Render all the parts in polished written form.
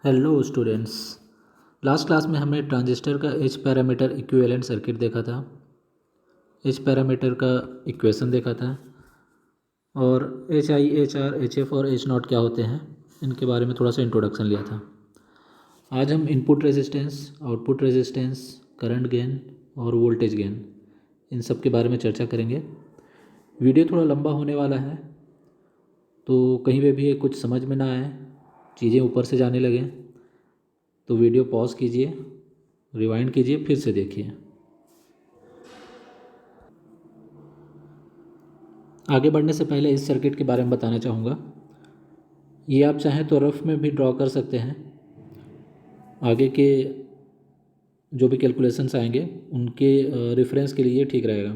Hello students. Last class में हमने transistor का एच पैरामीटर इक्विवेलेंट सर्किट देखा था। एच पैरामीटर का इक्वेशन देखा था और H I, H R, H F और एच नॉट क्या होते हैं इनके बारे में थोड़ा सा इंट्रोडक्शन लिया था। आज हम input resistance, output resistance, current gain और वोल्टेज गेन इन सब के बारे में चर्चा करेंगे। वीडियो थोड़ा लंबा होने वाला है, तो कहीं पे भी कुछ समझ में ना आए, चीज़ें ऊपर से जाने लगें तो वीडियो पॉज कीजिए, रिवाइंड कीजिए, फिर से देखिए। आगे बढ़ने से पहले इस सर्किट के बारे में बताना चाहूँगा। ये आप चाहें तो रफ में भी ड्रॉ कर सकते हैं। आगे के जो भी कैलकुलेशंस आएंगे उनके रेफरेंस के लिए ये ठीक रहेगा।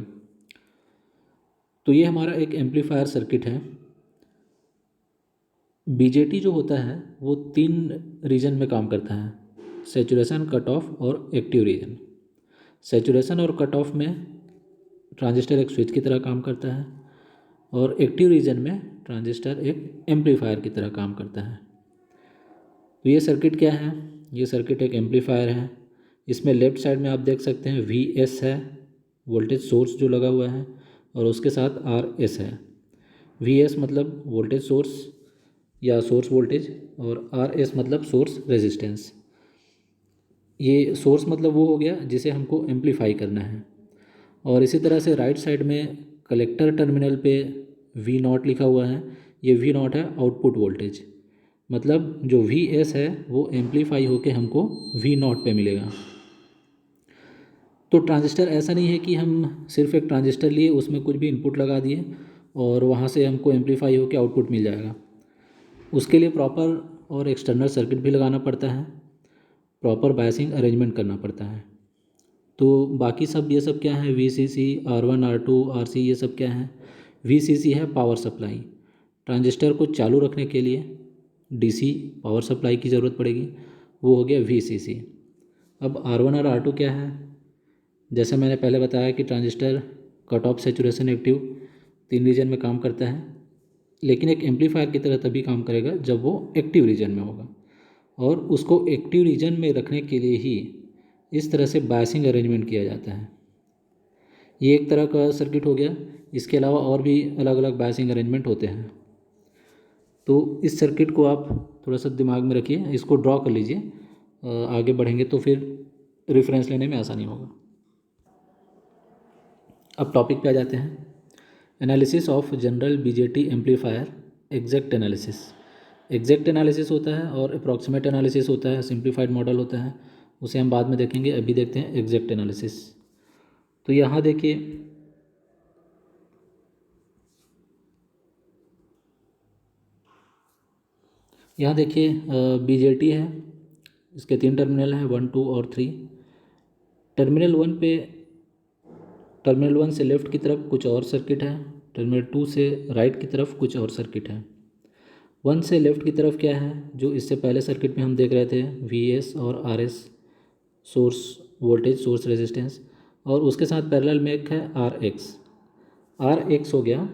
तो ये हमारा एक एम्पलीफायर सर्किट है। बीजेटी जो होता है वो 3 रीजन में काम करता है: सैचुरेशन, कट ऑफ और एक्टिव रीजन। सैचुरेशन और कट ऑफ में ट्रांजिस्टर एक स्विच की तरह काम करता है और एक्टिव रीजन में ट्रांजिस्टर एक एम्पलीफायर की तरह काम करता है। तो ये सर्किट क्या है? ये सर्किट एक एम्पलीफायर है। इसमें लेफ़्ट साइड में आप देख सकते हैं VS है, वोल्टेज सोर्स जो लगा हुआ है, और उसके साथ RS है। VS मतलब वोल्टेज सोर्स या सोर्स वोल्टेज और RS मतलब सोर्स रेजिस्टेंस। ये सोर्स मतलब वो हो गया जिसे हमको एम्पलीफाई करना है। और इसी तरह से राइट साइड में कलेक्टर टर्मिनल पे V0 लिखा हुआ है। ये V0 है आउटपुट वोल्टेज, मतलब जो VS है वो एम्पलीफाई होके हमको V0 पे मिलेगा। तो ट्रांजिस्टर ऐसा नहीं है कि हम सिर्फ एक ट्रांजिस्टर लिए, उसमें कुछ भी इनपुट लगा दिए और वहाँ से हमको एम्पलीफाई होके आउटपुट मिल जाएगा। उसके लिए प्रॉपर और एक्सटर्नल सर्किट भी लगाना पड़ता है, प्रॉपर बायसिंग अरेंजमेंट करना पड़ता है। तो बाकी सब ये सब क्या है? VCC, R1, R2, RC, ये सब क्या है? VCC है पावर सप्लाई। ट्रांजिस्टर को चालू रखने के लिए DC पावर सप्लाई की ज़रूरत पड़ेगी, वो हो गया VCC। अब R1 और R2 क्या है? जैसे मैंने पहले बताया कि transistor cut off, saturation, active 3 region में काम करता है, लेकिन एक एम्पलीफायर की तरह तभी काम करेगा जब वो एक्टिव रीजन में होगा। और उसको एक्टिव रीजन में रखने के लिए ही इस तरह से बायसिंग अरेंजमेंट किया जाता है। ये एक तरह का सर्किट हो गया। इसके अलावा और भी अलग अलग बायसिंग अरेंजमेंट होते हैं। तो इस सर्किट को आप थोड़ा सा दिमाग में रखिए, इसको ड्रॉ कर लीजिए। आगे बढ़ेंगे तो फिर रेफरेंस लेने में आसानी होगा। अब टॉपिक पे आ जाते हैं। Analysis of general BJT amplifier, exact analysis. Exact analysis होता है और अप्रॉक्सीमेट एनालिसिस होता है, सिंप्लीफाइड मॉडल होता है, उसे हम बाद में देखेंगे। अभी देखते हैं एग्जैक्ट एनालिसिस। तो यहाँ देखिए, बीजेटी है। इसके 3 टर्मिनल हैं, 1, 2 और 3। टर्मिनल 1 पे, टर्मिनल 1 से लेफ़्ट की तरफ कुछ और सर्किट है, टर्मिनल 2 से राइट की तरफ कुछ और सर्किट है। 1 से लेफ़्ट की तरफ क्या है? जो इससे पहले सर्किट में हम देख रहे थे, VS और RS, source voltage, source resistance, और उसके साथ पैरेलल में एक है RX। RX हो गया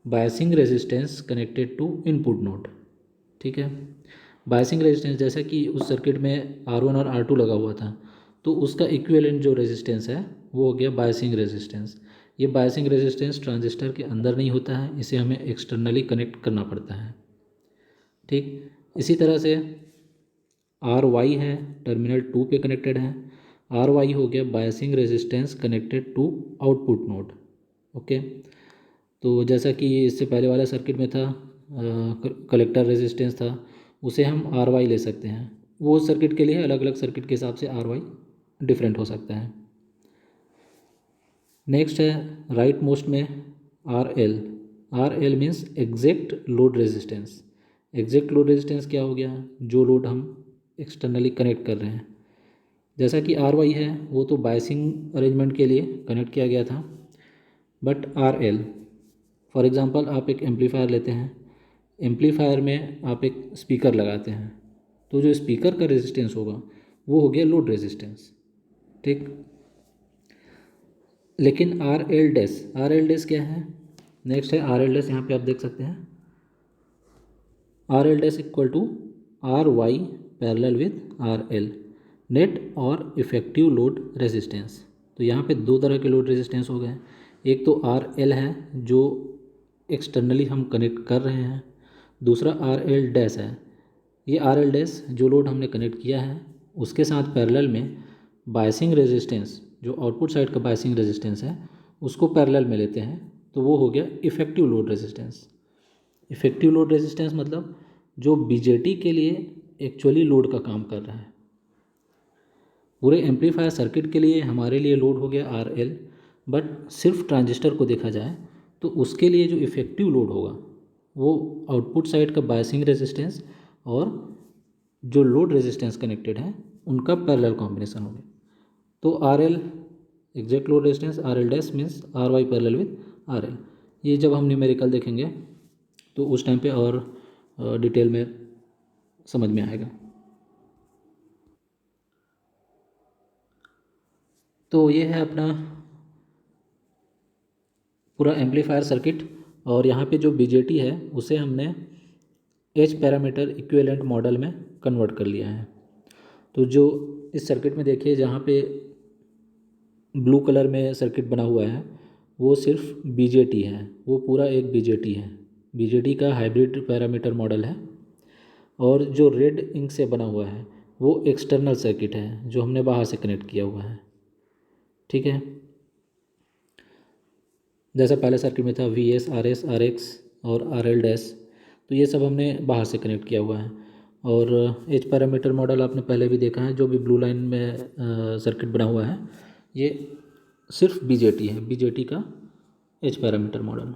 biasing resistance connected to input node. ठीक है, बायसिंग रेजिस्टेंस जैसा कि उस सर्किट में R1 और R2 लगा हुआ था, तो उसका इक्विवेलेंट जो रेजिस्टेंस है वो हो गया बायसिंग रेजिस्टेंस। ये बायसिंग रेजिस्टेंस ट्रांजिस्टर के अंदर नहीं होता है, इसे हमें एक्सटर्नली कनेक्ट करना पड़ता है। ठीक, इसी तरह से RY है, टर्मिनल 2 पे कनेक्टेड है। RY हो गया biasing resistance connected to output node. Okay, तो जैसा कि इससे पहले वाला सर्किट में था, कलेक्टर रेजिस्टेंस था, उसे हम RY ले सकते हैं। वो सर्किट के लिए अलग अलग सर्किट के हिसाब से RY डिफरेंट हो सकता है। नेक्स्ट है राइट मोस्ट में RL। RL means exact load resistance. Exact load resistance क्या हो गया? जो लोड हम एक्सटर्नली कनेक्ट कर रहे हैं। जैसा कि RY है वो तो बायसिंग अरेंजमेंट के लिए कनेक्ट किया गया था, बट RL, फॉर एग्ज़ाम्पल आप एक एम्पलीफायर लेते हैं, एम्पलीफायर में आप एक स्पीकर लगाते हैं, तो जो स्पीकर का रेजिस्टेंस होगा वो हो गया लोड रेजिस्टेंस। ठीक, लेकिन RL डैश क्या है? नेक्स्ट है RL डैश, यहाँ पे आप देख सकते हैं RL dash equal to RY parallel with R L, net और इफेक्टिव लोड रेजिस्टेंस। तो यहाँ पे दो तरह के लोड रेजिस्टेंस हो गए, एक तो आर एल है जो एक्सटर्नली हम कनेक्ट कर रहे हैं, दूसरा आर एल डैश है। ये आर एल डैश जो लोड हमने कनेक्ट किया है उसके साथ पैरेलल में बायसिंग रेजिस्टेंस, जो आउटपुट साइड का बायसिंग रेजिस्टेंस है उसको पैरेलल में लेते हैं, तो वो हो गया effective load resistance. Effective load resistance मतलब जो बीजेटी के लिए एक्चुअली लोड का काम कर रहा है। पूरे एम्पलीफायर सर्किट के लिए हमारे लिए लोड हो गया आर एल, बट सिर्फ ट्रांजिस्टर को देखा जाए तो उसके लिए जो इफेक्टिव लोड होगा वो आउटपुट साइड का बायसिंग रेजिस्टेंस और जो लोड रेजिस्टेंस कनेक्टेड है उनका पैरेलल कॉम्बिनेशन होगा। तो R L exact load resistance, R L dash means R Y parallel with R L. ये जब हम न्यूमेरिकल देखेंगे तो उस टाइम पे और डिटेल में समझ में आएगा। तो ये है अपना पूरा एम्पलीफायर सर्किट, और यहाँ पे जो बीजेटी है उसे हमने एच पैरामीटर इक्विवेलेंट मॉडल में कन्वर्ट कर लिया है। तो जो इस सर्किट में देखिए जहाँ पे ब्लू कलर में सर्किट बना हुआ है वो सिर्फ बीजेटी है, वो पूरा एक बीजेटी है, बीजेटी का हाइब्रिड पैरामीटर मॉडल है। और जो रेड इंक से बना हुआ है वो एक्सटर्नल सर्किट है जो हमने बाहर से कनेक्ट किया हुआ है। ठीक है, जैसा पहले सर्किट में था V S, R S, R X और आर एल डैश, तो ये सब हमने बाहर से कनेक्ट किया हुआ है। और एच पैरामीटर मॉडल आपने पहले भी देखा है, जो भी ब्लू लाइन में सर्किट बना हुआ है ये सिर्फ बीजेटी है, बीजेटी का एच पैरामीटर मॉडल।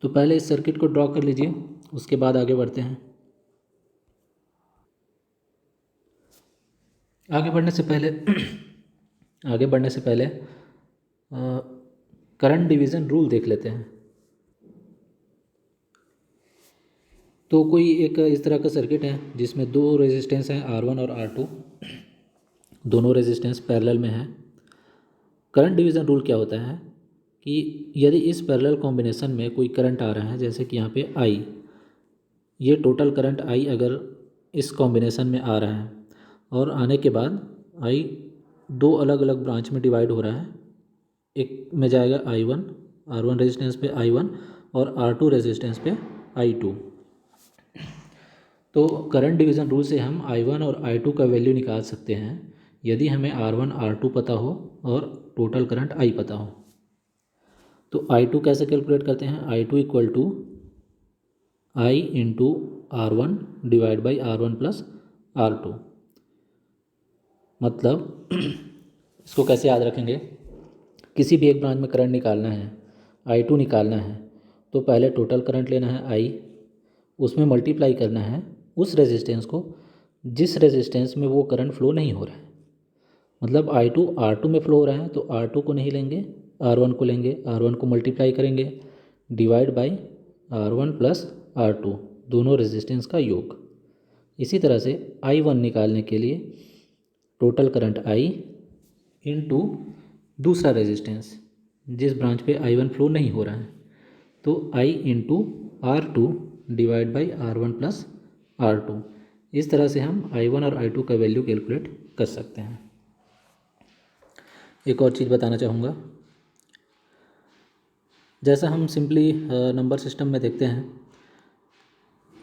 तो पहले इस सर्किट को ड्रॉ कर लीजिए, उसके बाद आगे बढ़ते हैं। आगे बढ़ने से पहले करंट डिवीज़न रूल देख लेते हैं। तो कोई एक इस तरह का सर्किट है जिसमें दो रेजिस्टेंस हैं R1 और R2, दोनों रेजिस्टेंस पैरेलल में हैं। करंट डिवीज़न रूल क्या होता है कि यदि इस पैरेलल कॉम्बिनेशन में कोई करंट आ रहा है, जैसे कि यहाँ पे I, ये टोटल करंट I अगर इस कॉम्बिनेशन में आ रहा है और आने के बाद I दो अलग अलग ब्रांच में डिवाइड हो रहा है, एक में जाएगा I1, R1 रेजिस्टेंस पे I1 और R2 रेजिस्टेंस पे I2। तो करंट डिवीज़न रूल से हम I1 और I2 का वैल्यू निकाल सकते हैं यदि हमें R1 R2 पता हो और टोटल करंट I पता हो। तो I2 कैसे कैलकुलेट करते हैं, I2 equal to I into R1 divide by R1 plus R2। मतलब इसको कैसे याद रखेंगे, किसी भी एक ब्रांच में करंट निकालना है, I2 निकालना है, तो पहले टोटल करंट लेना है I, उसमें मल्टीप्लाई करना है उस रेजिस्टेंस को जिस रेजिस्टेंस में वो करंट फ्लो नहीं हो रहा है। मतलब I2 R2 में फ्लो हो रहा है तो R2 को नहीं लेंगे, R1 को लेंगे, R1 को मल्टीप्लाई करेंगे divide by R1 plus R2, दोनों रेजिस्टेंस का योग। इसी तरह से I1 निकालने के लिए टोटल करंट I इंटू दूसरा रेजिस्टेंस जिस ब्रांच पे I1 फ्लो नहीं हो रहा है, तो I into R2 divide by R1 plus R2। इस तरह से हम I1 और I2 का वैल्यू कैलकुलेट कर सकते हैं। एक और चीज़ बताना चाहूँगा, जैसा हम सिंपली नंबर सिस्टम में देखते हैं,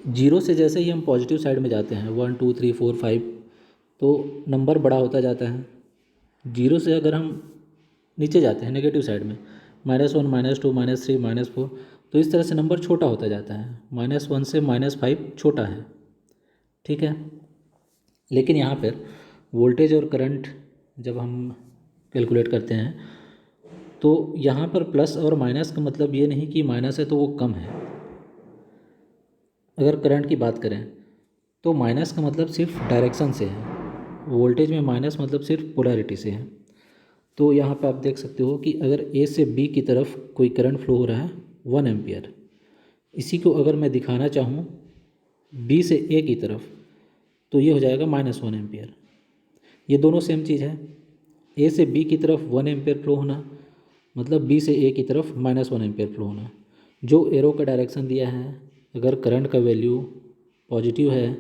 जीरो से जैसे ही हम पॉजिटिव साइड में जाते हैं 1 2 3 4 5, तो नंबर बड़ा होता जाता है। जीरो से अगर हम नीचे जाते हैं नेगेटिव साइड में -1 -2 -3 -4, तो इस तरह से नंबर छोटा होता जाता है। -1 से -5 छोटा है, ठीक है। लेकिन यहाँ पर वोल्टेज और करंट जब हम कैलकुलेट करते हैं तो यहाँ पर प्लस और माइनस का मतलब ये नहीं कि माइनस है तो वो कम है। अगर करंट की बात करें तो माइनस का मतलब सिर्फ डायरेक्शन से है, वोल्टेज में माइनस मतलब सिर्फ पोलैरिटी से है। तो यहाँ पे आप देख सकते हो कि अगर ए से बी की तरफ कोई करंट फ्लो हो रहा है 1 एम्पियर, इसी को अगर मैं दिखाना चाहूँ बी से ए की तरफ तो ये हो जाएगा -1 एम्पियर। ये दोनों सेम चीज़ है, ए से बी की तरफ 1 एम्पियर फ्लो होना मतलब बी से ए की तरफ -1 एम्पियर फ्लो होना। जो एरो का डायरेक्शन दिया है, अगर करंट का वैल्यू पॉजिटिव है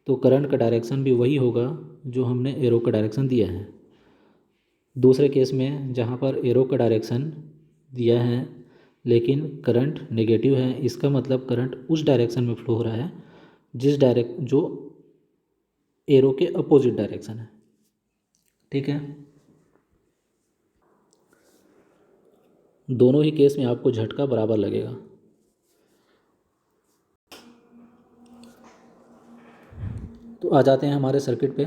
तो करंट का डायरेक्शन भी वही होगा जो हमने एरो का डायरेक्शन दिया है। दूसरे केस में जहाँ पर एरो का डायरेक्शन दिया है लेकिन करंट नेगेटिव है, इसका मतलब करंट उस डायरेक्शन में फ्लो हो रहा है जो एरो के अपोजिट डायरेक्शन है। ठीक है, दोनों ही केस में आपको झटका बराबर लगेगा। तो आ जाते हैं हमारे सर्किट पे।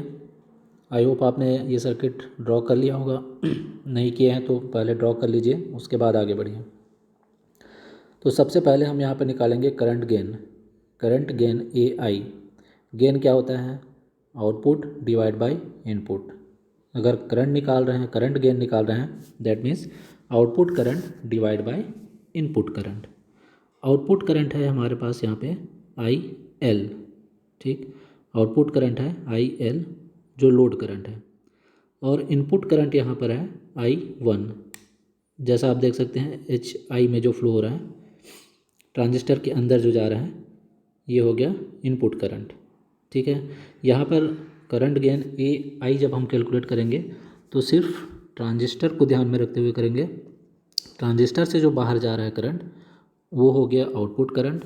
आई होप आपने ये सर्किट ड्रॉ कर लिया होगा नहीं किए हैं तो पहले ड्रॉ कर लीजिए, उसके बाद आगे बढ़िए। तो सबसे पहले हम यहाँ पे निकालेंगे current gain. Current gain A I. Gain क्या होता है? Output divide by input. अगर करंट निकाल रहे हैं, करंट गेन निकाल रहे हैं, that means output current divide by input current. Output current है हमारे पास यहाँ पे आई एल। ठीक, आउटपुट करंट है आई एल जो लोड करंट है, और इनपुट करंट यहाँ पर है आई वन। जैसा आप देख सकते हैं एच आई में जो फ्लो हो रहा है ट्रांजिस्टर के अंदर जो जा रहा है, ये हो गया इनपुट करंट। ठीक है, यहाँ पर करंट गेन ए आई जब हम कैलकुलेट करेंगे तो सिर्फ ट्रांजिस्टर को ध्यान में रखते हुए करेंगे। ट्रांजिस्टर से जो बाहर जा रहा है करंट वो हो गया आउटपुट करंट,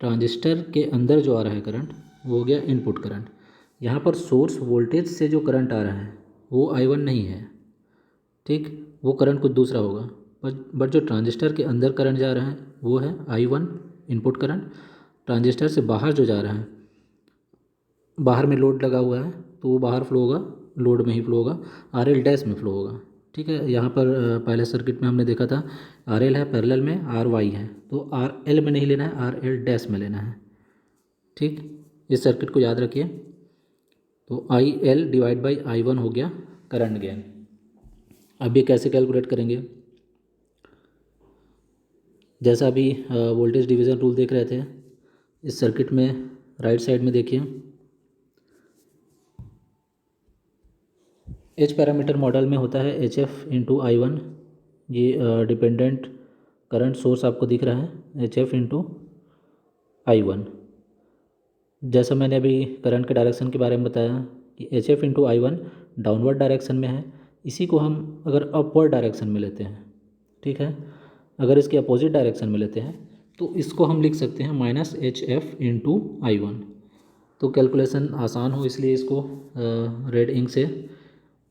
ट्रांजिस्टर के अंदर जो आ रहा है करंट वो हो गया इनपुट करंट। यहाँ पर सोर्स वोल्टेज से जो करंट आ रहा है वो आई वन नहीं है। ठीक, वो करंट कुछ दूसरा होगा, बट जो ट्रांजिस्टर के अंदर करंट जा रहा है वो है I one input current. Transistor से बाहर जो जा रहा है, बाहर में लोड लगा हुआ है तो वो बाहर फ्लो होगा, लोड में ही फ्लो होगा, आर एल डैश में फ्लो होगा। ठीक है, यहाँ पर पहले सर्किट में हमने देखा था आर एल है पैरेलल में, आर वाई है, तो आर एल में नहीं लेना है, आर एल डैश में लेना है। ठीक, इस सर्किट को याद रखिए। तो I L divide by I one हो गया करंट गेन। अब ये कैसे कैलकुलेट करेंगे? जैसा अभी वोल्टेज डिवीज़न रूल देख रहे थे, इस सर्किट में राइट साइड में देखिए एच पैरामीटर मॉडल में होता है H F into I one. ये डिपेंडेंट करंट सोर्स आपको दिख रहा है H F into I one. जैसा मैंने अभी करंट के डायरेक्शन के बारे में बताया कि H F into I one downward direction में है, इसी को हम अगर अपवर्ड डायरेक्शन में लेते हैं, ठीक है, अगर इसके अपोजिट डायरेक्शन में लेते हैं तो इसको हम लिख सकते हैं minus H F into I one. तो कैलकुलेशन आसान हो इसलिए इसको रेड इंक से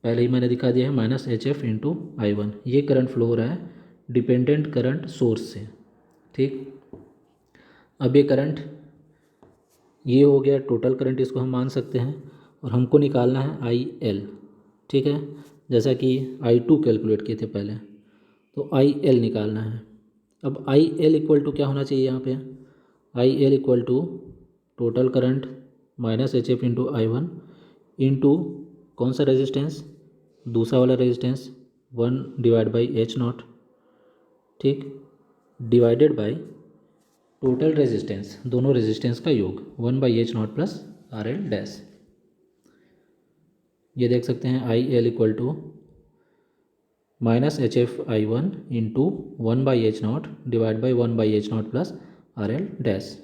पहले ही मैंने दिखा दिया है minus H F into I one. ये करंट फ्लो हो रहा है डिपेंडेंट करंट सोर्स से। ठीक, अब ये करंट ये हो गया टोटल करंट, इसको हम मान सकते हैं, और हमको निकालना है आई एल। ठीक है, जैसा कि आई टू कैलकुलेट किए थे पहले, तो आई एल निकालना है। अब आई एल इक्वल टू क्या होना चाहिए यहाँ पे? I L equal to total current minus H F into I one into कौन सा रेजिस्टेंस? दूसरा वाला resistance, one divide by H naught. ठीक, डिवाइडेड बाई टोटल रेजिस्टेंस, दोनों रेजिस्टेंस का योग, one by H naught plus R L dash. ये देख सकते हैं I L equal to minus H F I one into one by H naught divide by one by H naught plus R L dash.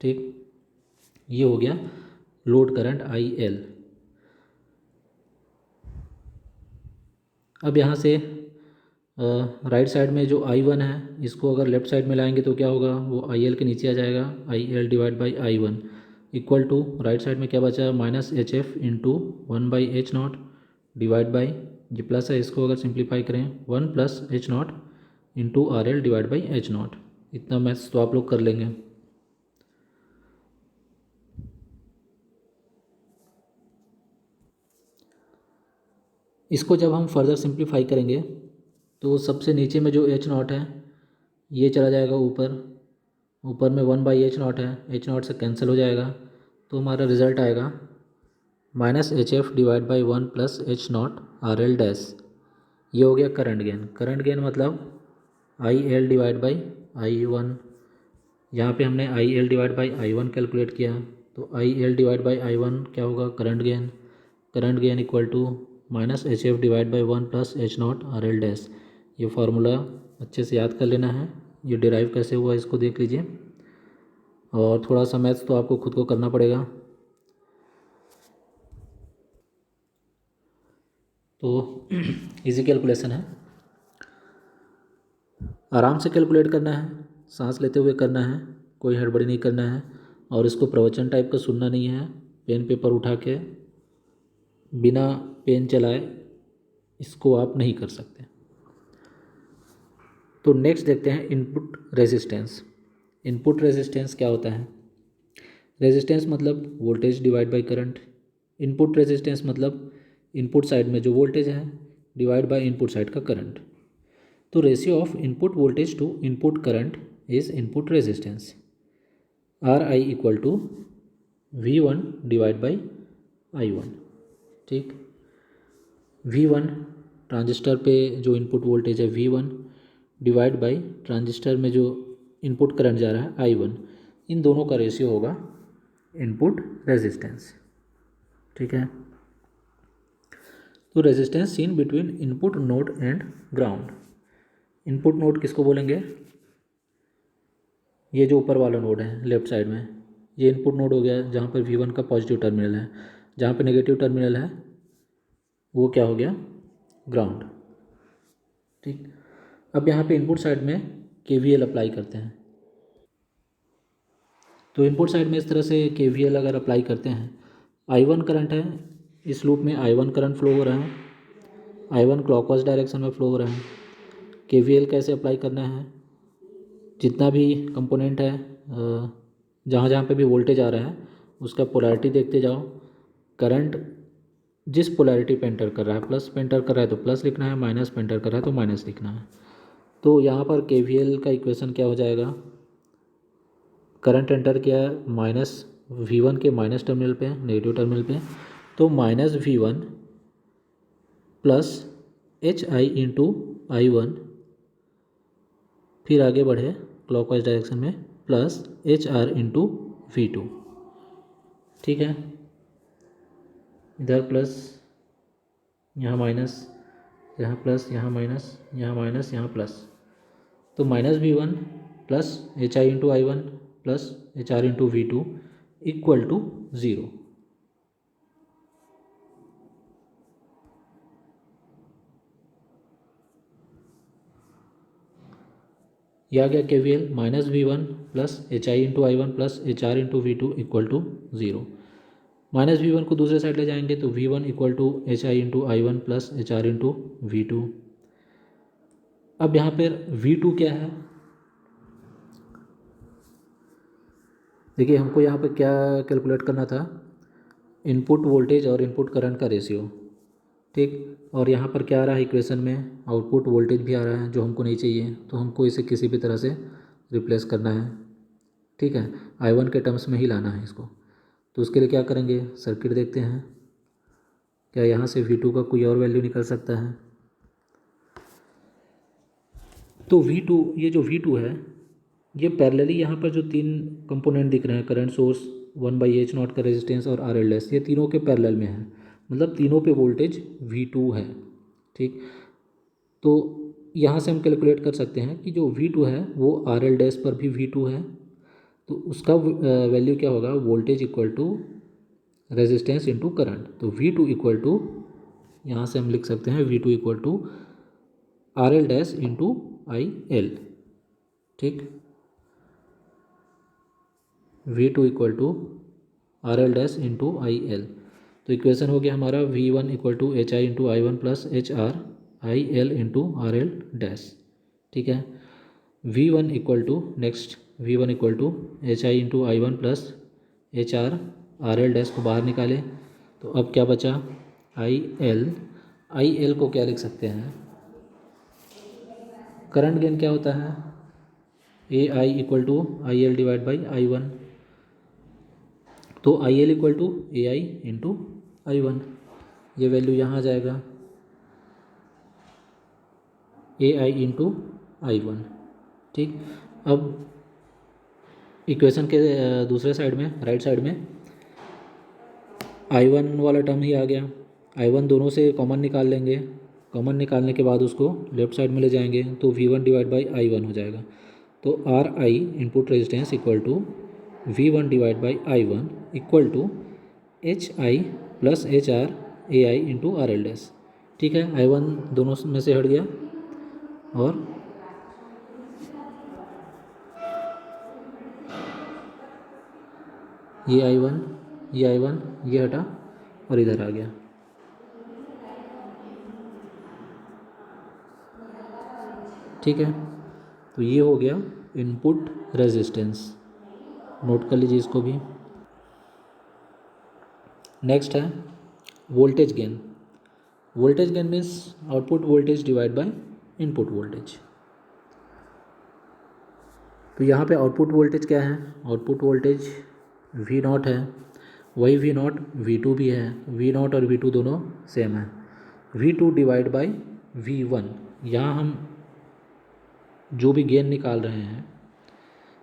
ठीक, ये हो गया load current I L. अब यहाँ से राइट साइड में जो आई वन है इसको अगर लेफ्ट साइड में लाएंगे तो क्या होगा? वो आई एल के नीचे आ जाएगा, I L divide by I one equal to right side में क्या बचा? Minus H F into one by H naught divide by, ये प्लस है, इसको अगर सिंप्लीफाई करें one plus H naught into R L divide by H naught. इतना maths तो आप लोग कर लेंगे। इसको जब हम फर्दर सिंप्लीफाई करेंगे तो सबसे नीचे में जो एच नॉट है ये चला जाएगा ऊपर, ऊपर में वन बाई एच नॉट है, एच नॉट से कैंसिल हो जाएगा, तो हमारा रिजल्ट आएगा minus H F divide by one plus H naught R L dash. ये हो गया करंट गेन। करंट गेन मतलब आई L divide by I one. यहाँ पे हमने आई L divide by I one calculate किया, तो I L divide by I one क्या होगा? Current gain. Current gain equal to minus H F divide by one plus H naught R L dash. ये formula अच्छे से याद कर लेना है, ये डिराइव कैसे हुआ इसको देख लीजिए, और थोड़ा सा मैथ्स तो आपको खुद को करना पड़ेगा। तो इजी कैलकुलेशन है, आराम से कैलकुलेट करना है, सांस लेते हुए करना है, कोई हड़बड़ी नहीं करना है, और इसको प्रवचन टाइप का सुनना नहीं है। पेन पेपर उठा के बिना पेन चलाए इसको आप नहीं कर सकते। तो नेक्स्ट देखते हैं इनपुट रेजिस्टेंस। इनपुट रेजिस्टेंस क्या होता है? रेजिस्टेंस मतलब voltage divide by current. Input resistance मतलब इनपुट साइड में जो वोल्टेज है डिवाइड बाय इनपुट साइड का करंट। तो ratio of input voltage to input current is input resistance. R I equal to V1 divide by I1। ठीक, V1 transistor पे जो input voltage है V1 डिवाइड बाई ट्रांजिस्टर में जो input current जा रहा है I1, इन दोनों का रेशियो होगा इनपुट रेजिस्टेंस। ठीक है, तो resistance seen between input node and ground. Input node किसको बोलेंगे? ये जो ऊपर वाला नोड है लेफ्ट साइड में, ये इनपुट नोड हो गया जहाँ पर V1 का पॉजिटिव टर्मिनल है। जहाँ पर नेगेटिव टर्मिनल है वो क्या हो गया? ग्राउंड। ठीक, अब यहाँ पे इनपुट साइड में KVL अप्लाई करते हैं। तो इनपुट साइड में इस तरह से KVL अगर अप्लाई करते हैं, I1 करंट है, इस लूप में I1 करंट फ्लो हो रहा है, I1 क्लॉकवाइज डायरेक्शन में फ्लो हो रहा है। KVL कैसे अप्लाई करना है? जितना भी कंपोनेंट है, जहाँ जहाँ पे भी वोल्टेज आ रहा है उसका पोलैरिटी देखते जाओ। करंट जिस पोलैरिटी पे एंटर कर रहा है, प्लस पे एंटर कर रहा है तो प्लस लिखना है, माइनस पे एंटर कर रहा है तो माइनस लिखना है। तो यहाँ पर KVL का इक्वेशन क्या हो जाएगा? करंट एंटर किया है -V1 के माइनस टर्मिनल पे, नेगेटिव टर्मिनल पे, तो -V1 plus HI into I1, फिर आगे बढ़े क्लॉकवाइज डायरेक्शन में प्लस HR इंटू V2। ठीक है, इधर प्लस, यहाँ माइनस, यहाँ प्लस, यहाँ माइनस, यहाँ माइनस, यहाँ प्लस, तो -V1 plus HI into I1 plus HR into V2 equal to 0। यह आ गया KVL, -V1 plus HI into I1 plus HR into V2 equal to 0। -V1 को दूसरे साइड ले जाएंगे तो V1 equal to HI into I1 plus HR into V2। अब यहाँ पर V2 क्या है? देखिए, हमको यहाँ पर क्या कैलकुलेट करना था? इनपुट वोल्टेज और इनपुट करंट का रेशियो। ठीक, और यहाँ पर क्या आ रहा है इक्वेशन में? आउटपुट वोल्टेज भी आ रहा है जो हमको नहीं चाहिए, तो हमको इसे किसी भी तरह से रिप्लेस करना है। ठीक है, I1 के टर्म्स में ही लाना है इसको। तो उसके लिए क्या करेंगे? सर्किट देखते हैं, क्या यहाँ से V2 का कोई और वैल्यू निकल सकता है? तो V2, ये जो V2 है ये पैरेलली यहाँ पर जो तीन कंपोनेंट दिख रहे हैं, करंट सोर्स, 1/H0 का रेजिस्टेंस और RL-, ये तीनों के पैरेलल में है, मतलब तीनों पे वोल्टेज V2 है। ठीक, तो यहाँ से हम कैलकुलेट कर सकते हैं कि जो V2 है वो RL- पर भी V2 है, तो उसका वैल्यू क्या होगा? Voltage equal to resistance into current. तो V2 इक्वल टू, यहाँ से हम लिख सकते हैं V2 equal to RL- into IL। ठीक, V2 equal to RL- into IL। तो इक्वेशन हो गया हमारा V1 equal to HI into I1 plus HR IL into RL-। ठीक है, V1 equal to, next V1 equal to HI into I1 plus HR RL- को बाहर निकाले तो अब क्या बचा? IL को क्या लिख सकते हैं? करंट गेन क्या होता है? AI equal to IL divide by I1। तो IL equal to AI into I1, ये वैल्यू यहाँ आ जाएगा AI इंटू I1। ठीक, अब इक्वेशन के दूसरे साइड में, राइट साइड में I1 वाला टर्म ही आ गया। I1 दोनों से कॉमन निकाल लेंगे, कॉमन निकालने के बाद उसको लेफ्ट साइड में ले जाएंगे तो V1 डिवाइड बाई I1 हो जाएगा। तो RI input resistance equal to V1 divide by I1 equal to HI plus HR AI into RL-। ठीक है, I1 दोनों में से हट गया और ये I1 ये हटा और इधर आ गया। ठीक है, तो ये हो गया इनपुट रेजिस्टेंस, नोट कर लीजिए इसको भी। नेक्स्ट है voltage gain. Voltage gain means output voltage divide by input voltage. तो यहाँ पे आउटपुट वोल्टेज क्या है, आउटपुट वोल्टेज V0 है, वही V0 V2 भी है, V0 और V2 दोनों सेम है। V2 डिवाइड बाई V1, यहाँ हम जो भी गेन निकाल रहे हैं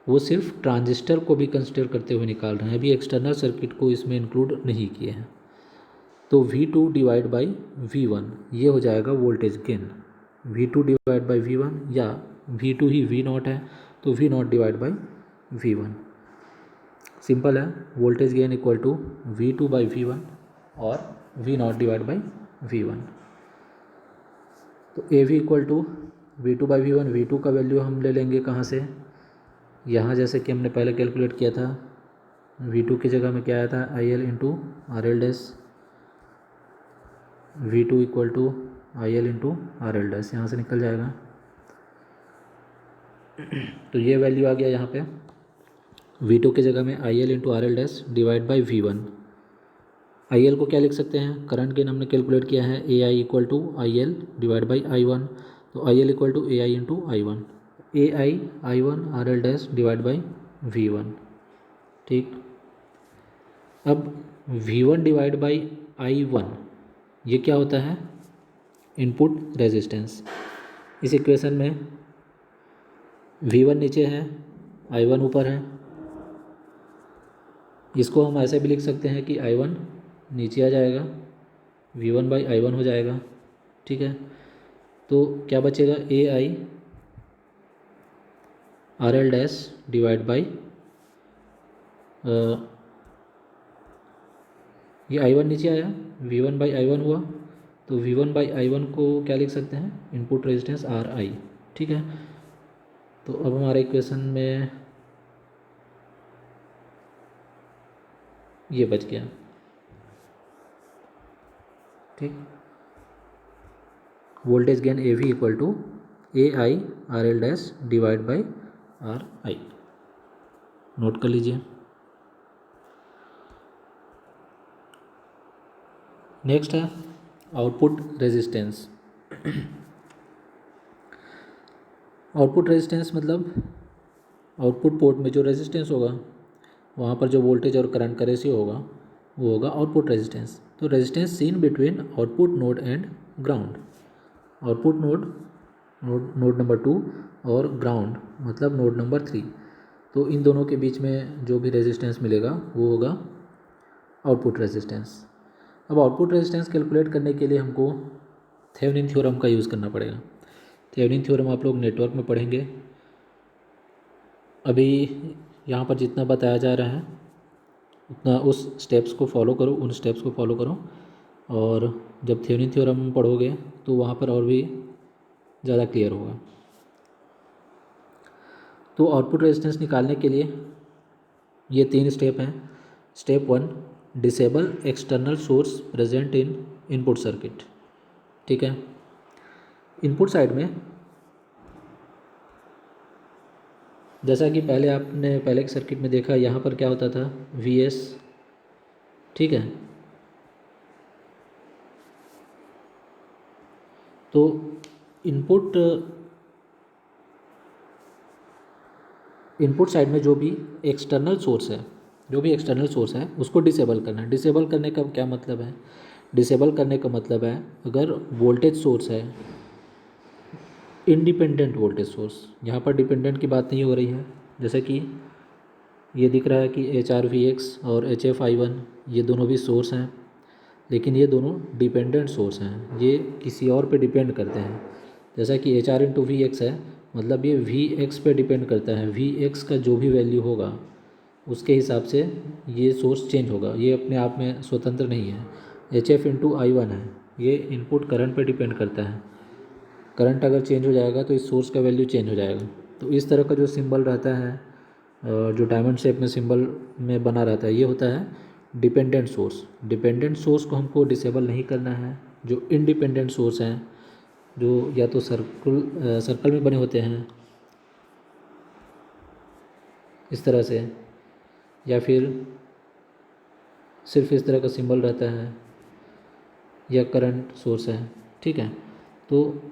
वो सिर्फ ट्रांजिस्टर को भी कंसिडर करते हुए निकाल रहे हैं, अभी एक्सटर्नल सर्किट को इसमें इंक्लूड नहीं किए हैं। तो V2 डिवाइड बाई V1 ये हो जाएगा voltage gain. V2 divide by V1 या V2 ही V0 है तो V0 divide by V1। Simple है, voltage gain equal to V2 by V1 और V0 डिवाइड बाई V1। तो AV equal to V2 by V1, V2 का value हम ले लेंगे कहाँ से, यहाँ जैसे कि हमने पहले कैलकुलेट किया था, V2 की जगह में क्या आया था IL into RL dash, V2 equal to IL into RL dash, यहाँ से निकल जाएगा। तो ये वैल्यू आ गया यहाँ पे, V2 की जगह में IL into RL dash divide by V1। IL को क्या लिख सकते हैं, करंट गेन हमने कैलकुलेट किया है AI equal to IL divide by I1, तो IL equal to AI into I1, AI I1 RL dash divide by V1। ठीक, अब V1 डिवाइड बाई I1 ये क्या होता है, इनपुट रेजिस्टेंस। इस इक्वेशन में V1 नीचे है, I1 ऊपर है, इसको हम ऐसे भी लिख सकते हैं कि I1 नीचे आ जाएगा, V1 बाई I1 हो जाएगा। ठीक है, तो क्या बचेगा, AI RL dash divide by ये I1 नीचे आया, V1 बाई I1 हुआ, तो V1 बाई I1 को क्या लिख सकते हैं, इनपुट रेजिस्टेंस RI। ठीक है, तो अब हमारे इक्वेशन में ये बच गया। ठीक, voltage gain AV equal to AI RL dash divide by RI, note कर लीजिए। नेक्स्ट है आउटपुट रेजिस्टेंस। आउटपुट रेजिस्टेंस मतलब आउटपुट पोर्ट में जो रेजिस्टेंस होगा वहाँ पर जो वोल्टेज और करंट का रेशियो होगा वो होगा आउटपुट रेजिस्टेंस। तो resistance seen between output node and ground, output node number 2 और ग्राउंड मतलब नोड नंबर 3, तो इन दोनों के बीच में जो भी रेजिस्टेंस मिलेगा वो होगा आउटपुट रेजिस्टेंस। अब आउटपुट रेजिस्टेंस कैलकुलेट करने के लिए हमको थेवेनिन थ्योरम का यूज़ करना पड़ेगा। थेवेनिन थ्योरम आप लोग नेटवर्क में पढ़ेंगे, अभी यहाँ पर जितना बताया जा रहा है उतना उस स्टेप्स को फॉलो करो, उन स्टेप्स को फॉलो करो, और जब थेवेनिन थ्योरम पढ़ोगे तो वहाँ पर और भी ज़्यादा क्लियर होगा। तो आउटपुट रेजिस्टेंस निकालने के लिए ये 3 स्टेप हैं। Step 1, disable external source present in input circuit. ठीक है, इनपुट साइड में जैसा कि पहले आपने पहले के सर्किट में देखा, यहाँ पर क्या होता था Vs। ठीक है, तो इनपुट साइड में जो भी एक्सटर्नल सोर्स है उसको डिसेबल करना है। डिसेबल करने का क्या मतलब है, डिसेबल करने का मतलब है अगर वोल्टेज सोर्स है, इंडिपेंडेंट वोल्टेज सोर्स, यहाँ पर डिपेंडेंट की बात नहीं हो रही है, जैसे कि ये दिख रहा है कि HRVX और HFI1 ये दोनों भी सोर्स हैं, लेकिन ये दोनों डिपेंडेंट सोर्स हैं, ये किसी और पे डिपेंड करते हैं। जैसा कि HR इंटू VX है, मतलब ये VX पे डिपेंड करता है, VX का जो भी वैल्यू होगा उसके हिसाब से ये सोर्स चेंज होगा, ये अपने आप में स्वतंत्र नहीं है। HF इंटू I1 है, ये इनपुट करंट पे डिपेंड करता है। करंट अगर चेंज हो जाएगा तो इस सोर्स का वैल्यू चेंज हो जाएगा। तो इस तरह का जो सिंबल रहता है, जो डायमंड शेप में सिंबल में बना रहता है, ये होता है डिपेंडेंट सोर्स। डिपेंडेंट सोर्स को हमको डिसेबल नहीं करना है। जो इंडिपेंडेंट सोर्स हैं, जो या तो सर्कल में बने होते हैं इस तरह से, या फिर सिर्फ इस तरह का सिंबल रहता है, या करंट सोर्स है, ठीक है। तो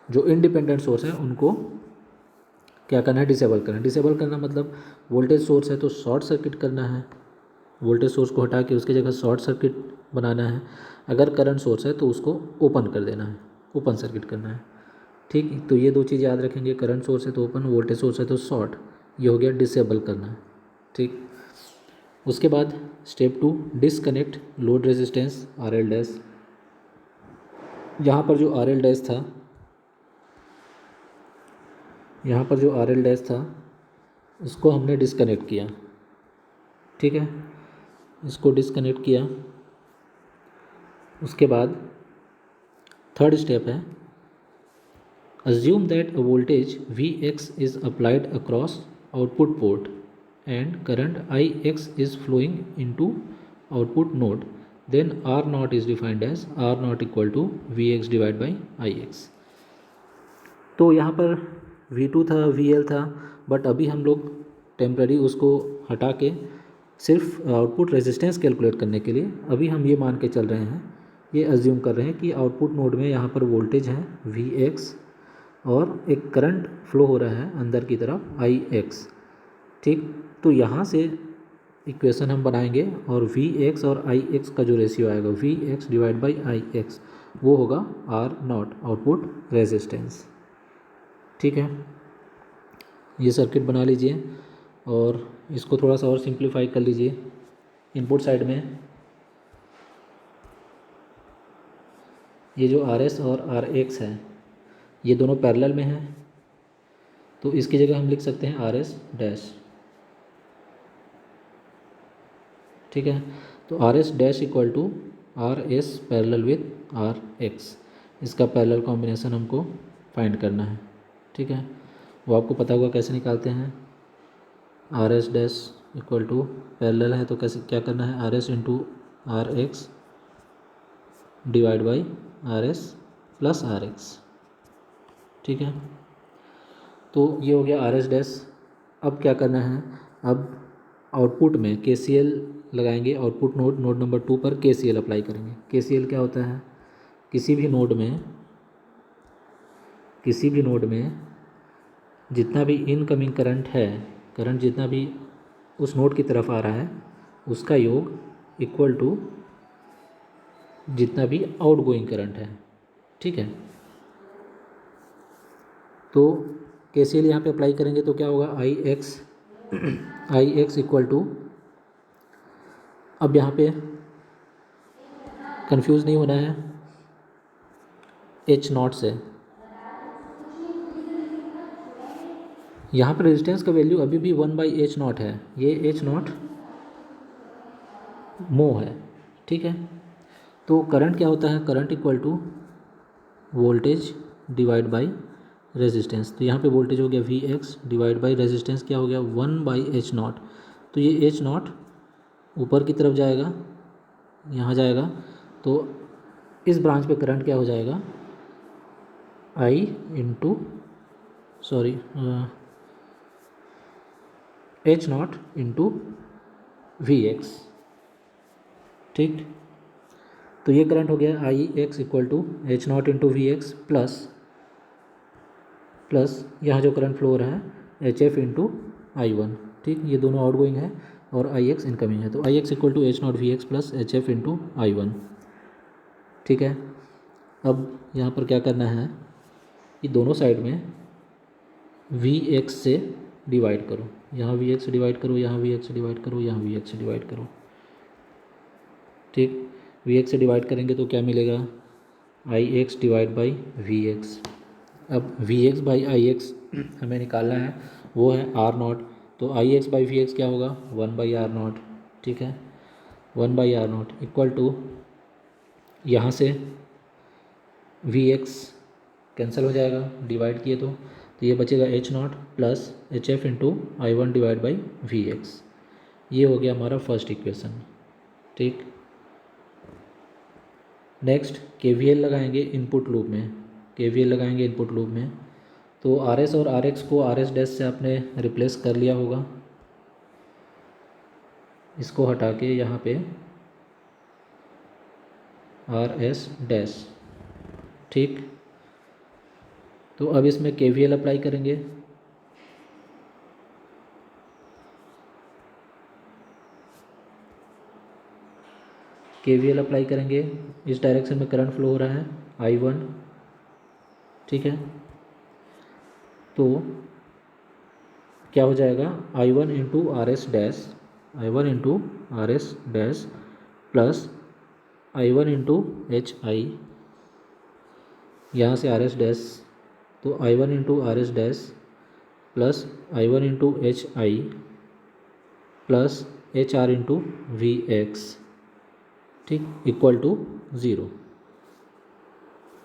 जो इंडिपेंडेंट सोर्स है उनको क्या करना है, डिसेबल करना है। डिसेबल करना मतलब वोल्टेज सोर्स है तो शॉर्ट सर्किट करना है, वोल्टेज सोर्स को हटा के उसकी जगह शॉर्ट सर्किट बनाना है। अगर करंट सोर्स है तो उसको ओपन कर देना है, ओपन सर्किट करना है, ठीक। तो ये दो चीज़ याद रखेंगे, करंट सोर्स है तो ओपन, वोल्टेज सोर्स है तो शॉर्ट। ये हो गया डिसेबल करना, ठीक। उसके बाद step 2, disconnect load resistance RL dash. यहाँ पर जो RL डैश था, यहाँ पर जो RL डैश था उसको हमने डिसकनेक्ट किया, ठीक है। इसको डिसकनेक्ट किया। उसके बाद थर्ड स्टेप है, assume that a voltage Vx is applied across output port and current Ix is flowing into output node, then R naught is defined as R naught equal to Vx divided by Ix। तो यहाँ पर V2 था, VL था, but अभी हम लोग temporary उसको हटा के सिर्फ आउटपुट रेजिस्टेंस कैलकुलेट करने के लिए अभी हम ये मान के चल रहे हैं, ये अज्यूम कर रहे हैं कि आउटपुट नोड में यहाँ पर वोल्टेज है Vx और एक करंट फ्लो हो रहा है अंदर की तरफ Ix, ठीक। तो यहाँ से इक्वेशन हम बनाएंगे और Vx और Ix का जो रेशियो आएगा Vx डिवाइड बाई Ix, वो होगा R नॉट, आउटपुट रेजिस्टेंस, ठीक है। ये सर्किट बना लीजिए और इसको थोड़ा सा और सिंप्लीफाई कर लीजिए। इनपुट साइड में ये जो RS और RX है ये दोनों पैरेलल में हैं, तो इसकी जगह हम लिख सकते हैं RS डैश, ठीक है। तो RS dash equal to RS parallel with RX, इसका पैरेलल कॉम्बिनेशन हमको फाइंड करना है, ठीक है। वो आपको पता होगा कैसे निकालते हैं। RS dash equal to parallel है तो कैसे क्या करना है, RS into RX divide by RS plus RX, ठीक है। तो ये हो गया RS डैश। अब क्या करना है, अब आउटपुट में KCL लगाएंगे, आउटपुट नोड नंबर 2 पर KCL अप्लाई करेंगे। KCL क्या होता है, किसी भी नोड में जितना भी इनकमिंग करंट है, करंट जितना भी उस नोड की तरफ आ रहा है उसका योग इक्वल टू जितना भी आउटगोइंग करंट है, ठीक है। तो KCL यहाँ पे अप्लाई करेंगे तो क्या होगा, Ix इक्वल टू, अब यहाँ पे कंफ्यूज नहीं होना है, H नॉट से। यहाँ पर रेजिस्टेंस का वैल्यू अभी भी 1/H नॉट है, ये H नॉट मो है, ठीक है। तो करंट क्या होता है, current equal to voltage divide by resistance. तो यहाँ पे वोल्टेज हो गया Vx डिवाइड बाई रेजिस्टेंस क्या हो गया 1/H नॉट। तो ये H नॉट ऊपर की तरफ जाएगा, यहाँ जाएगा, तो इस ब्रांच पे करंट क्या हो जाएगा, H नॉट इंटू Vx, ठीक। तो ये करंट हो गया Ix equal to H naught into Vx plus यहाँ जो करंट फ्लो हो रहा है HF इंटू I1, ठीक। ये दोनों आउटगोइंग है और Ix इनकमिंग है, तो Ix equal to H naught Vx plus HF into I1, ठीक है। अब यहाँ पर क्या करना है, ये दोनों साइड में Vx से डिवाइड करो, यहाँ Vx से डिवाइड करो, यहाँ Vx से डिवाइड करो, यहाँ Vx से डिवाइड करो, ठीक। Vx से डिवाइड करेंगे तो क्या मिलेगा, Ix डिवाइड बाई Vx। अब Vx बाई Ix हमें निकालना है, वो है R नॉट। तो Ix बाई Vx क्या होगा, 1/R नॉट, ठीक है। 1/R नॉट इक्वल टू यहाँ से वी एक्स कैंसिल हो जाएगा, डिवाइड किए तो ये बचेगा H naught plus H F into I one divide by V X. ये हो गया हमारा फर्स्ट इक्वेशन। ठीक, नेक्स्ट के वी एल लगाएंगे इनपुट लूप में, के वी एल लगाएंगे इनपुट लूप में। तो आर एस और आर एक्स को आर एस डैश से आपने रिप्लेस कर लिया होगा, इसको हटा के यहाँ पे आर एस डैश। ठीक, तो अब इसमें के वी एल अप्लाई करेंगे। के वी एल अप्लाई करेंगे, इस डायरेक्शन में करंट फ्लो हो रहा है आई वन। ठीक है, तो क्या हो जाएगा I one into R S dash, I one into R S dash plus I one into H I, यहाँ से आर एस डैश, तो I one into R S dash plus I one into H I plus H R into V X. ठीक, equal to zero.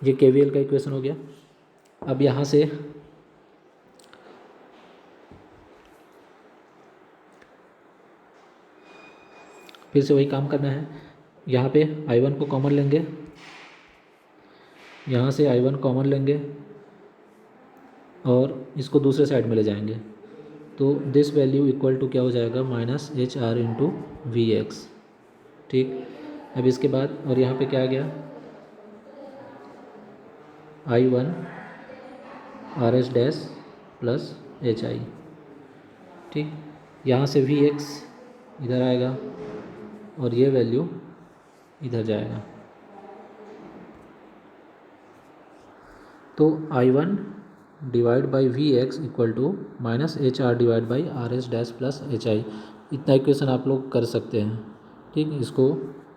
ये के V L का equation हो गया। अब यहाँ से फिर से वही काम करना है, यहाँ पे आई वन को कॉमन लेंगे, यहाँ से आई वन कॉमन लेंगे और इसको दूसरे साइड में ले जाएंगे, तो दिस वैल्यू इक्वल टू क्या हो जाएगा minus H R into V X. ठीक, अब इसके बाद और यहाँ पे क्या आ गया I one are S dash plus H I. ठीक, यहाँ से वी एक्स इधर आएगा और ये वैल्यू इधर जाएगा, तो I one divide by V X equal to minus H R divide by R S dash plus H I. इतना इक्वेशन आप लोग कर सकते हैं। ठीक, इसको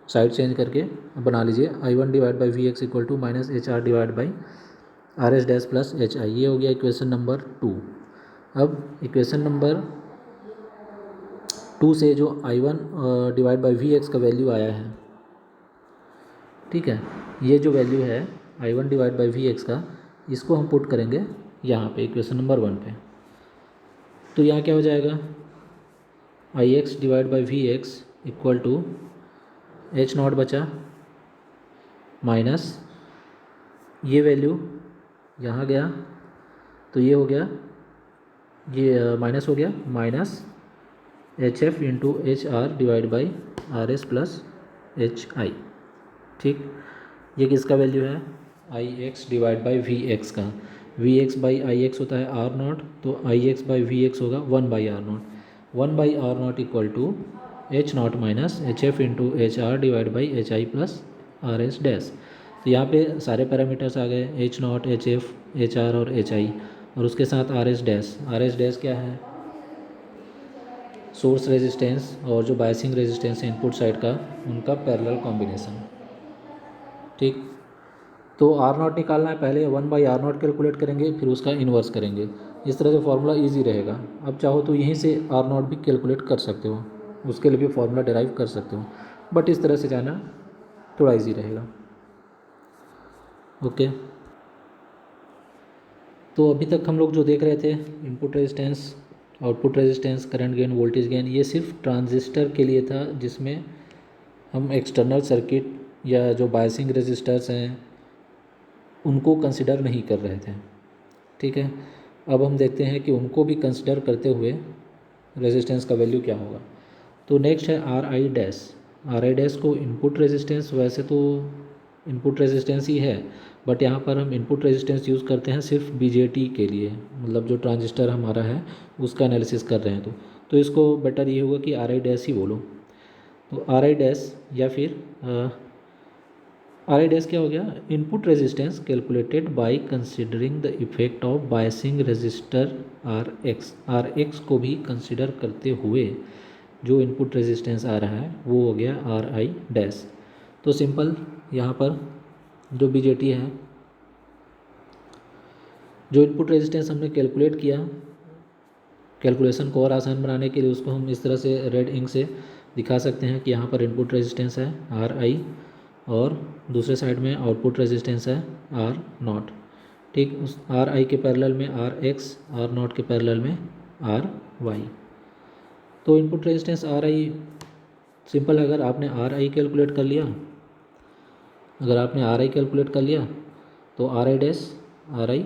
साइड चेंज करके बना लीजिए, I one divide by V X equal to minus H R divide by R S dash plus H I. ये हो गया इक्वेशन नंबर 2। अब इक्वेशन नंबर 2 से जो I one divide by V X का वैल्यू आया है, ठीक है, ये जो वैल्यू है I one divide by V X का, इसको हम पुट करेंगे यहाँ पे इक्वेशन नंबर 1 पे। तो यहाँ क्या हो जाएगा I X divide by V X equal to H naught बचा माइनस ये वैल्यू यहाँ गया, तो ये हो गया, ये माइनस हो गया, minus H F into H R divide by R S plus H I. ठीक, ये किसका वैल्यू है I X divide by V X का। V X by I X होता है आर नॉट, तो I X by V X होगा 1 by R naught, 1 by R naught equal to H naught minus H F into H R divide by H I plus R S dash. तो यहाँ पे सारे parameters आ गए, H not, H F, H R और H I, और उसके साथ are S dash. Are S dash क्या है सोर्स रेजिस्टेंस और जो बायसिंग रेजिस्टेंस है इनपुट साइड का, उनका पैरेलल कॉम्बिनेशन। ठीक, तो आर नॉट निकालना है, पहले 1 बाई आर नॉट कैलकुलेट करेंगे, फिर उसका इन्वर्स करेंगे। इस तरह से फार्मूला इजी रहेगा। अब चाहो तो यहीं से आर नॉट भी कैलकुलेट कर सकते हो, उसके लिए भी फार्मूला डिराइव कर सकते हो, बट इस तरह से जाना थोड़ा इजी रहेगा। ओके, तो अभी तक हम लोग जो देख रहे थे input resistance, output resistance, current gain, voltage gain, ये सिर्फ ट्रांजिस्टर के लिए था, जिसमें हम एक्सटर्नल सर्किट या जो बायसिंग रेजिस्टर्स हैं उनको कंसिडर नहीं कर रहे थे। ठीक है, अब हम देखते हैं कि उनको भी कंसिडर करते हुए रेजिस्टेंस का वैल्यू क्या होगा। तो नेक्स्ट है R I dash. R I dash को इनपुट रेजिस्टेंस, वैसे तो इनपुट रेजिस्टेंस ही है, बट यहाँ पर हम इनपुट रेजिस्टेंस यूज़ करते हैं सिर्फ बीजेटी के लिए, मतलब जो ट्रांजिस्टर हमारा है उसका एनालिसिस कर रहे हैं। तो इसको बेटर ये होगा कि आर आई डैश ही बोलो। तो आर आई डैश या फिर आर आई डैश क्या हो गया, input resistance calculated by considering the effect of biasing resistor R X. R X को भी कंसिडर करते हुए जो इनपुट रेजिस्टेंस आ रहा है वो हो गया आर आई डैश। तो सिंपल, यहाँ पर जो बीजेटी है, जो इनपुट रेजिस्टेंस हमने कैलकुलेट किया, कैलकुलेशन को और आसान बनाने के लिए उसको हम इस तरह से रेड इंक से दिखा सकते हैं कि यहाँ पर इनपुट रेजिस्टेंस है आर आई और दूसरे साइड में आउटपुट रेजिस्टेंस है आर नॉट। ठीक, उस आर आई के पैरेलल में आर एक्स, आर नॉट के पैरेलल में आर वाई। तो input resistance R I simple है, अगर आपने आर आई कैलकुलेट कर लिया, अगर आपने आर आई कैलकुलेट कर लिया तो R I dash R I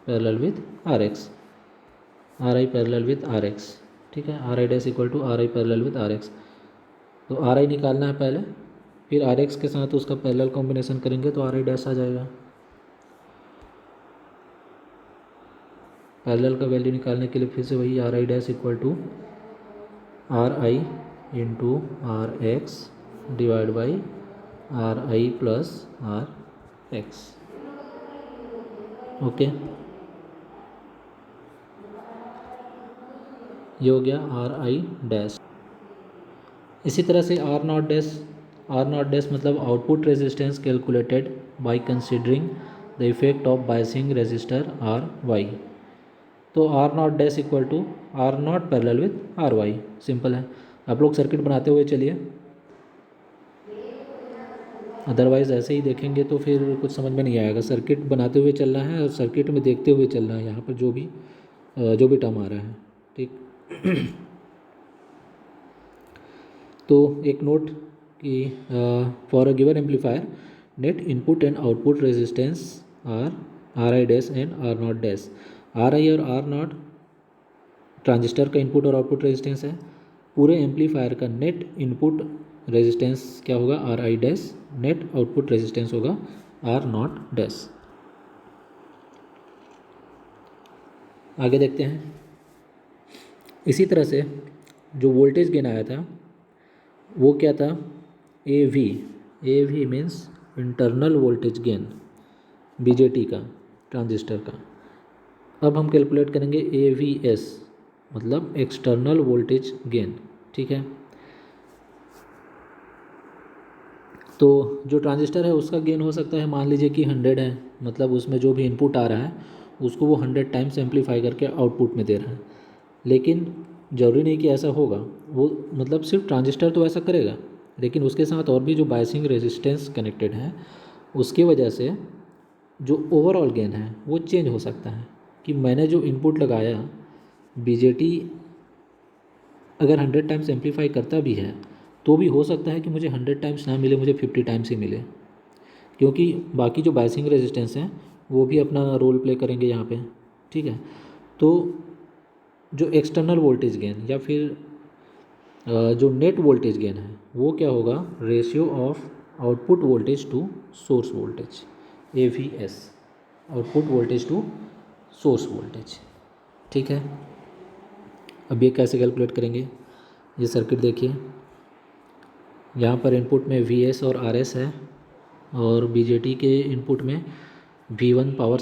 parallel with R X, R I parallel with R X. ठीक है, R I dash equal to R I parallel with R X. तो आर आई निकालना है पहले, फिर आर एक्स के साथ उसका पैरेलल कॉम्बिनेशन करेंगे तो आर आई डैश आ जाएगा। पैरेलल का वैल्यू निकालने के लिए फिर से वही R I dash equal to R I into R X divide by R I plus R X. Okay, ये हो गया आर आई डैश। इसी तरह से आर नॉट डैश मतलब output resistance calculated by considering the effect of biasing resistor R Y. तो R naught dash equal to R naught parallel with R Y. Simple है, आप लोग सर्किट बनाते हुए चलिए, अदरवाइज़ ऐसे ही देखेंगे तो फिर कुछ समझ में नहीं आएगा। सर्किट बनाते हुए चलना है और सर्किट में देखते हुए चलना है, यहाँ पर जो भी टर्म आ रहा है। ठीक तो एक नोट कि for a given amplifier net input and output resistance R I dash and R naught dash. R I और आर नॉट ट्रांजिस्टर का इनपुट और आउटपुट रेजिस्टेंस है। पूरे एम्पलीफायर का नेट इनपुट रेजिस्टेंस क्या होगा, R I dash, net output resistance होगा R naught dash. आगे देखते हैं। इसी तरह से जो वोल्टेज गेन आया था वो क्या था, A V means internal voltage gain BJT का, ट्रांजिस्टर का। अब हम कैलकुलेट करेंगे ए वी एस मतलब एक्सटर्नल वोल्टेज गेन। ठीक है, तो जो ट्रांजिस्टर है उसका गेन हो सकता है, मान लीजिए कि 100 है, मतलब उसमें जो भी इनपुट आ रहा है उसको वो 100 टाइम्स एम्पलीफाई करके आउटपुट में दे रहा है। लेकिन ज़रूरी नहीं कि ऐसा होगा, वो मतलब सिर्फ ट्रांजिस्टर तो ऐसा करेगा, लेकिन उसके साथ और भी जो बायसिंग रेजिस्टेंस कनेक्टेड है उसकी वजह से जो ओवरऑल गेन है वो चेंज हो सकता है। कि मैंने जो इनपुट लगाया बीजेटी अगर 100 टाइम्स एम्पलीफाई करता भी है तो भी हो सकता है कि मुझे 100 टाइम्स ना मिले, मुझे 50 टाइम्स ही मिले, क्योंकि बाकी जो बायसिंग रेजिस्टेंस हैं वो भी अपना रोल प्ले करेंगे यहाँ पे। ठीक है, तो जो एक्सटर्नल वोल्टेज गेन या फिर जो नेट वोल्टेज गेन है वो क्या होगा, ratio of output voltage to source voltage, A V S, output voltage to source voltage. ठीक है, अब ये कैसे कैलकुलेट करेंगे, ये सर्किट देखिए, यहाँ पर इनपुट में वी एस और आर एस है और बीजेटी के इनपुट में V one power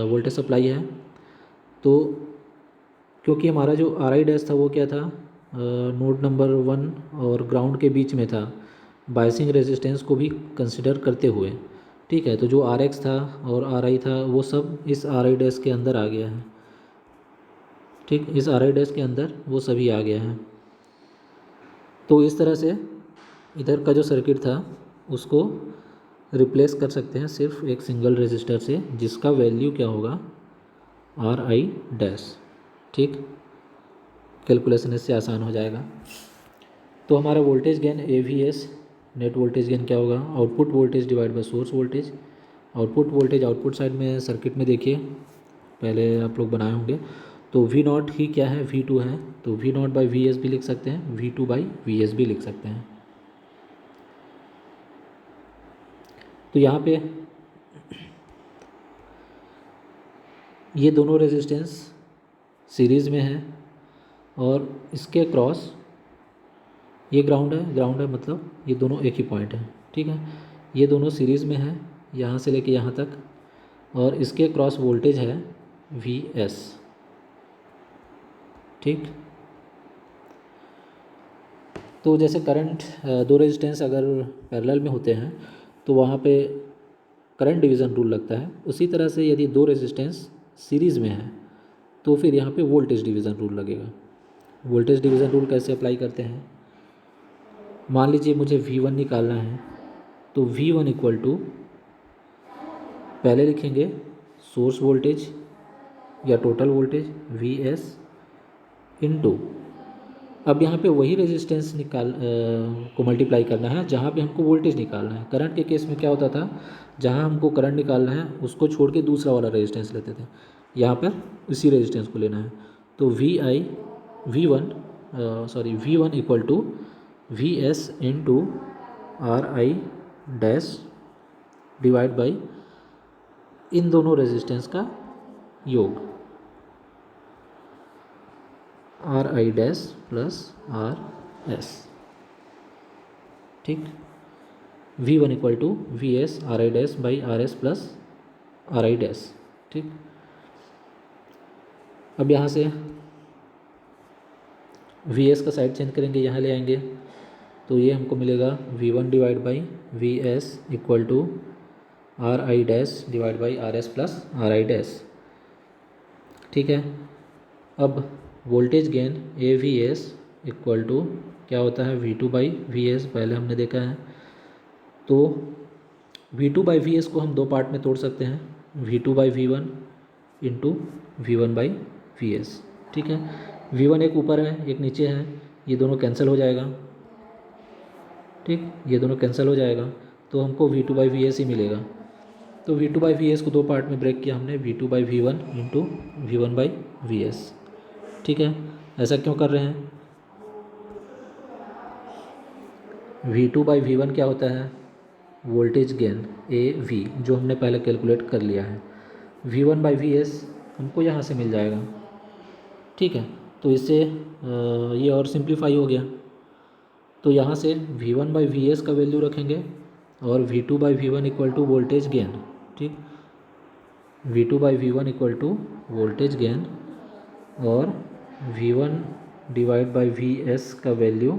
voltage supply है। तो क्योंकि हमारा जो आर आई डैश था वो क्या था, नोड नंबर 1 और ग्राउंड के बीच में था, बायसिंग रेजिस्टेंस को भी कंसिडर करते हुए। ठीक है, तो जो आर एक्स था और आर आई था वो सब इस आर आई डैश के अंदर आ गया है। ठीक, इस आर आई डैश के अंदर वो सभी आ गया है। तो इस तरह से इधर का जो सर्किट था उसको रिप्लेस कर सकते हैं सिर्फ एक सिंगल रेजिस्टर से, जिसका वैल्यू क्या होगा, आर आई डैश। ठीक, कैलकुलेशन इससे आसान हो जाएगा। तो हमारा वोल्टेज गेन ए V S, net voltage gain क्या होगा, output voltage divide bye source voltage. Output voltage output side में सर्किट में देखिए, पहले आप लोग बनाए होंगे, तो वी नॉट ही क्या है, वी टू है, तो V naught by V S भी लिख सकते हैं, V two by V S भी लिख सकते हैं। तो यहाँ पे ये दोनों रेजिस्टेंस सीरीज़ में है और इसके क्रॉस ये ग्राउंड है मतलब ये दोनों एक ही पॉइंट है। ठीक है, ये दोनों सीरीज़ में है यहाँ से लेके यहाँ तक, और इसके क्रॉस वोल्टेज है वी एस। ठीक, तो जैसे करंट दो रेजिस्टेंस अगर पैरेलल में होते हैं तो वहाँ पे करंट डिवीज़न रूल लगता है, उसी तरह से यदि दो रेजिस्टेंस सीरीज़ में है तो फिर यहाँ पे वोल्टेज डिवीज़न रूल लगेगा। वोल्टेज डिवीज़न रूल कैसे अप्लाई करते हैं, मान लीजिए मुझे V1 निकालना है, तो V1 इक्वल टू पहले लिखेंगे सोर्स वोल्टेज या टोटल वोल्टेज Vs इनटू, अब यहाँ पे वही रेजिस्टेंस को मल्टीप्लाई करना है जहाँ पे हमको वोल्टेज निकालना है। करंट के केस में क्या होता था, जहाँ हमको करंट निकालना है उसको छोड़ के दूसरा वाला रेजिस्टेंस लेते थे, यहाँ पर इसी रेजिस्टेंस को लेना है। तो V1 equal to Vs into RI dash divide by इन दोनों रेजिस्टेंस का योग, RI डैश प्लस RS। ठीक, V1 equal to VS RI dash by RS plus RI dash. ठीक, अब यहाँ से Vs का साइड चेंज करेंगे, यहाँ ले आएंगे तो ये हमको मिलेगा V1 divide by Vs equal to RI dash divide by RS plus RI dash. ठीक है, अब voltage gain AVS equal to क्या होता है V2 बाई VS, पहले हमने देखा है। तो V2 बाई VS को हम दो पार्ट में तोड़ सकते हैं, V2 by V1 into V1 by VS। ठीक है, V1 एक ऊपर है एक नीचे है, ये दोनों कैंसिल हो जाएगा। ठीक, ये दोनों कैंसिल हो जाएगा तो हमको V2 बाई VS ही मिलेगा। तो V2 बाई VS को दो पार्ट में ब्रेक किया हमने, V2 by V1 into V1 by VS। ठीक है, ऐसा क्यों कर रहे हैं? V2 बाई V1 क्या होता है, वोल्टेज गेन AV, जो हमने पहले कैलकुलेट कर लिया है। V1 बाई VS हमको यहाँ से मिल जाएगा। ठीक है, तो इससे ये और सिंप्लीफाई हो गया। तो यहाँ से V1 बाई VS का वैल्यू रखेंगे और V2 by V1 equal to voltage gain. ठीक, V2 by V1 equal to voltage gain और V1 डिवाइड बाई VS का वैल्यू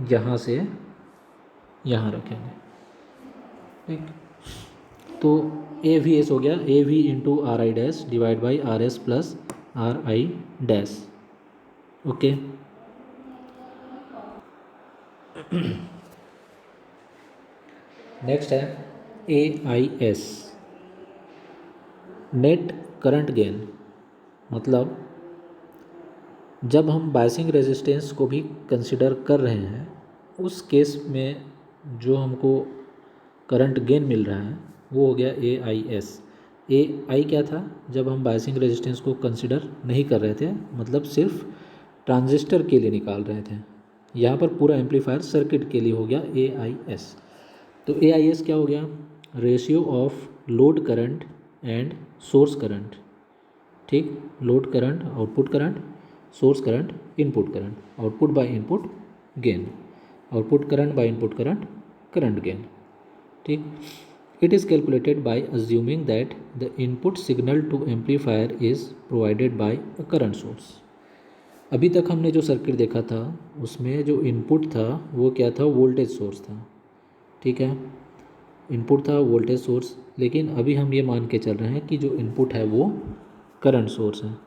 यहाँ से यहाँ रखेंगे। ठीक, तो AVS हो गया AV into RI dash divide by RS plus RI dash. Okay, next है AIS, नेट करंट गेन। मतलब जब हम बायसिंग रेजिस्टेंस को भी कंसिडर कर रहे हैं, उस केस में जो हमको करंट गेन मिल रहा है वो हो गया AIS। AI क्या था, जब हम बायसिंग रेजिस्टेंस को कंसिडर नहीं कर रहे थे, मतलब सिर्फ ट्रांजिस्टर के लिए निकाल रहे थे। यहाँ पर पूरा एम्पलीफायर सर्किट के लिए हो गया AIS। तो AIS क्या हो गया, ratio of load current and source current. ठीक, load current output current, source current input current, output by input gain, output current by input current, current gain. ठीक, it is calculated by assuming that the input signal to amplifier is provided by a current source. अभी तक हमने जो circuit देखा था उसमें जो input था वो क्या था, वोल्टेज सोर्स था। ठीक है, इनपुट था वोल्टेज सोर्स, लेकिन अभी हम ये मान के चल रहे हैं कि जो इनपुट है वो करंट सोर्स है।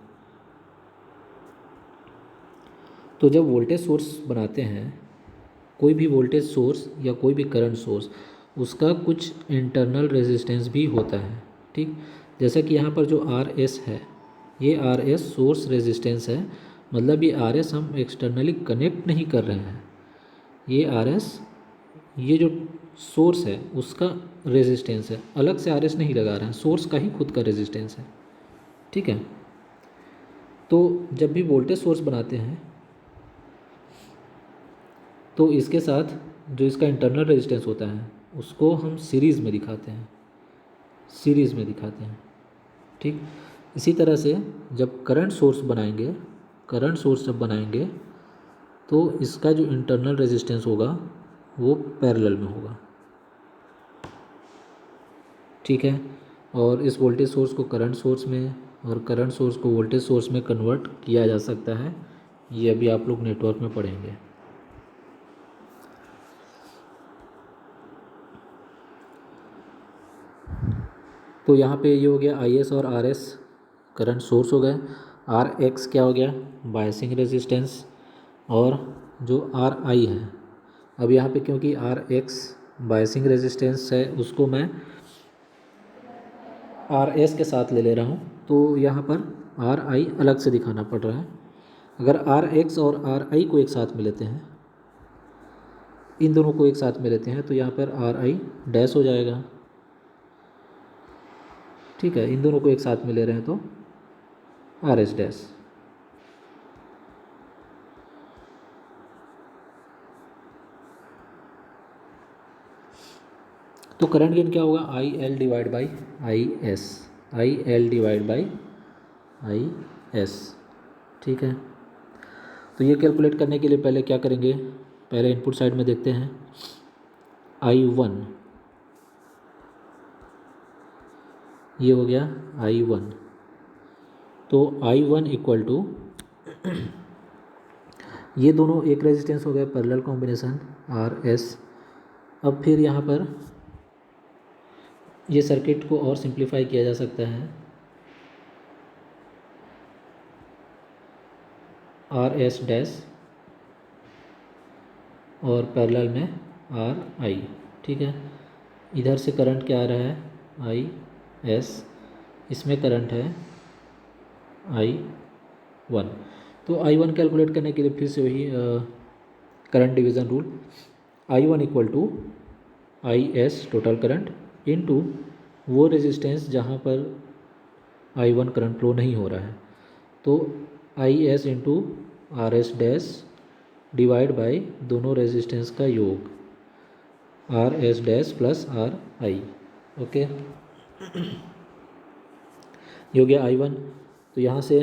तो जब वोल्टेज सोर्स बनाते हैं, कोई भी वोल्टेज सोर्स या कोई भी करंट सोर्स, उसका कुछ इंटरनल रेजिस्टेंस भी होता है। ठीक, जैसा कि यहाँ पर जो RS है, ये RS सोर्स रेजिस्टेंस है, मतलब ये RS हम एक्सटर्नली कनेक्ट नहीं कर रहे हैं। ये RS, ये जो सोर्स है उसका रेजिस्टेंस है, अलग से RS नहीं लगा रहे हैं, सोर्स का ही खुद का रेजिस्टेंस है। ठीक है, तो जब भी वोल्टेज सोर्स बनाते हैं तो इसके साथ जो इसका इंटरनल रेजिस्टेंस होता है उसको हम सीरीज़ में दिखाते हैं, सीरीज़ में दिखाते हैं। ठीक, इसी तरह से जब करंट सोर्स बनाएंगे, करंट सोर्स जब बनाएंगे तो इसका जो इंटरनल रेजिस्टेंस होगा वो पैरेलल में होगा। ठीक है, और इस वोल्टेज सोर्स को करंट सोर्स में और करंट सोर्स को वोल्टेज सोर्स में कन्वर्ट किया जा सकता है, ये अभी आप लोग नेटवर्क में पढ़ेंगे। तो यहाँ पे ये हो गया IS और RS करंट सोर्स हो गए, RX क्या हो गया, बायसिंग रेजिस्टेंस, और जो RI है अब यहाँ पे क्योंकि आर एक्स बायसिंग रेजिस्टेंस है, उसको मैं आर एस के साथ ले रहा हूँ, तो यहाँ पर आर आई अलग से दिखाना पड़ रहा है। अगर आर एक्स और आर आई को एक साथ में लेते हैं, इन दोनों को एक साथ में लेते हैं, तो यहाँ पर आर आई डैश हो जाएगा। ठीक है, इन दोनों को एक साथ में ले रहे हैं तो आर एस डैश। तो करंट गेन क्या होगा, आई L divide by I S, I L divide by I S. ठीक है, तो ये कैलकुलेट करने के लिए पहले क्या करेंगे, पहले इनपुट साइड में देखते हैं आई वन, ये हो गया आई वन। तो आई वन इक्वल टू ये दोनों एक रेजिस्टेंस हो गया, पैरेलल कॉम्बिनेशन आर एस। अब फिर यहाँ पर ये सर्किट को और सिंप्लीफाई किया जा सकता है, आर एस डैश और पैरेलल में आर आई। ठीक है, इधर से करंट क्या आ रहा है, आई एस, इसमें करंट है आई वन। तो आई वन कैलकुलेट करने के लिए फिर से वही current division rule, I one equal to I S total current into वो रेजिस्टेंस जहाँ पर आई वन करंट फ्लो नहीं हो रहा है, तो I S into R S dash divide by दोनों रेजिस्टेंस का योग, are S dash plus R I. Okay, ये हो गया आई वन। तो यहाँ से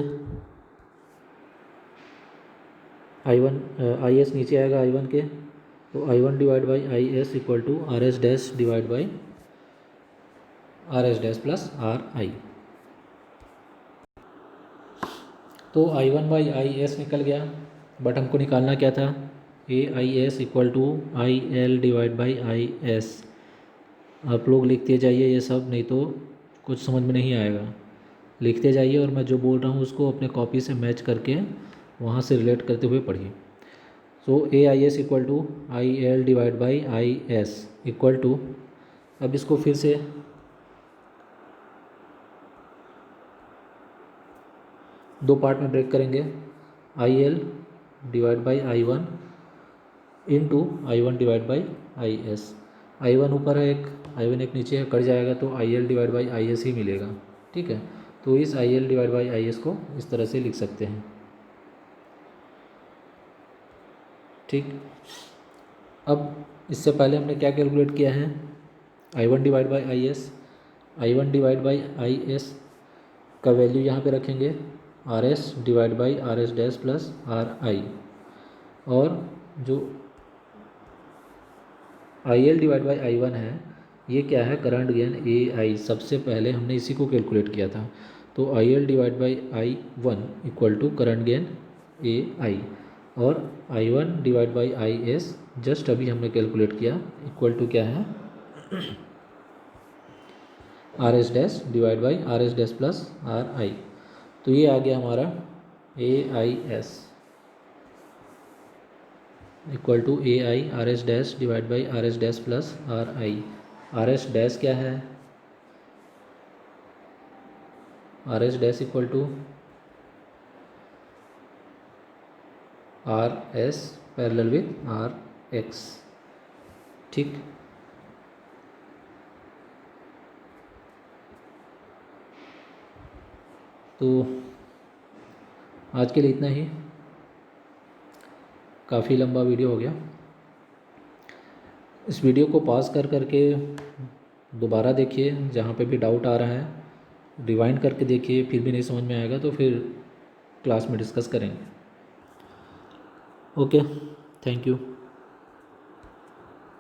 आई वन आई एस नीचे आएगा आई वन के, तो I one divide by I S equal to R S dash divide by R S dash plus R I. तो I one by I S निकल गया, बट हमको निकालना क्या था, A I S equal to I L divide by I S. आप लोग लिखते जाइए ये सब, नहीं तो कुछ समझ में नहीं आएगा। लिखते जाइए और मैं जो बोल रहा हूँ उसको अपने कॉपी से मैच करके वहाँ से रिलेट करते हुए पढ़िए। So A I S equal to I L divide by I S equal to, अब इसको फिर से दो पार्ट में ब्रेक करेंगे, I L divide by I one into I one divide by I S. I one ऊपर है एक, आई वन एक नीचे है, कट जाएगा तो I L divide by I S ही मिलेगा। ठीक है, तो इस I L divide by I S को इस तरह से लिख सकते हैं। ठीक, अब इससे पहले हमने क्या कैलकुलेट किया है, I one divide by I S, I one divide by I S का वैल्यू यहाँ पे रखेंगे R S divide by R S dash plus R I, और जो आई L divide by I one है ये क्या है, करंट गेन ए आई, सबसे पहले हमने इसी को कैलकुलेट किया था। तो I L divide by I one equal to current gain A I, और I one divide by I S just अभी हमने कैलकुलेट किया, इक्वल टू क्या है, R S dash divide by R S dash plus R I. तो ये आ गया हमारा A I S equal to A I R S dash divide by R S dash plus R I. R S dash क्या है, R S dash equal to R S parallel with R X. ठीक, तो आज के लिए इतना ही, काफ़ी लंबा वीडियो हो गया। इस वीडियो को पॉज कर करके दोबारा देखिए, जहाँ पे भी डाउट आ रहा है रिवाइंड करके देखिए, फिर भी नहीं समझ में आएगा तो फिर क्लास में डिस्कस करेंगे। Okay, thank you.